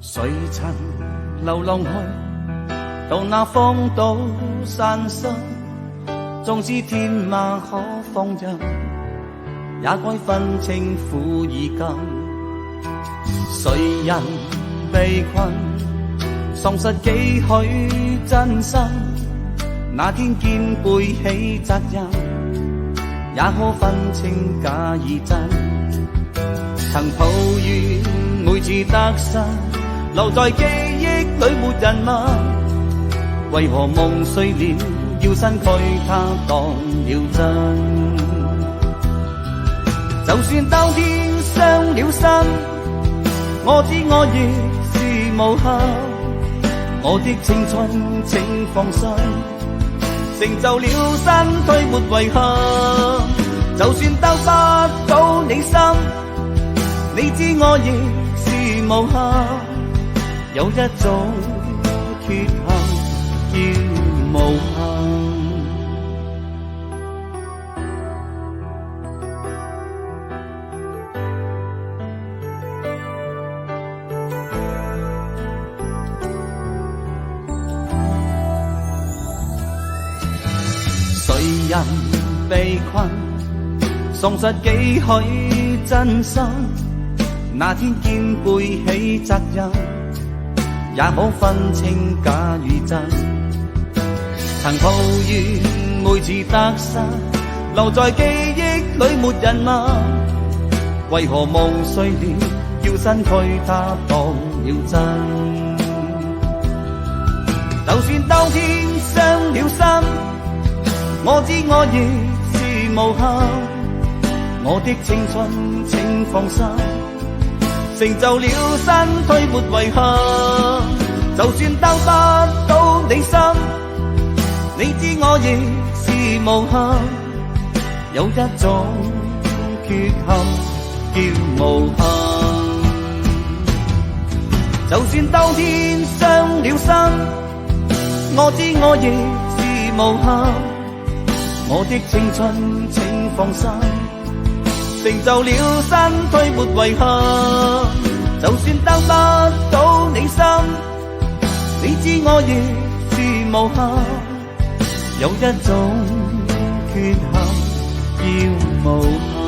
誰曾流浪去到那荒島山深，縱使天馬可放任，也該分清苦與甘。誰人被困，喪失幾許真心，那天肩背起責任，也可分清假與真。曾抱怨每次得失，留在記憶裏沒人問，為何夢碎了要身軀它當了真。就算當天傷了心，我知我亦是無憾，我的青春請放心，成就了身軀沒遺憾。就算得不到你心，你知我亦是無憾，有一種缺陷叫無憾。誰人被困，喪失幾許真心，那天肩背起責任，也可分清假與真。曾抱怨每次得失，留在記憶裏沒人問，為何夢碎了要身軀它當了真。就算當天傷了心，我知我亦是無憾，我的青春請放心，成就了身軀沒遺憾。就算得不到你心，你知我亦是無憾，有一種缺陷叫無憾。就算當天傷了心，我知我亦是無憾，我的青春請放心，成就了身軀沒遺憾。就算得不到你心，你知我亦是無憾，有一種缺陷叫無憾。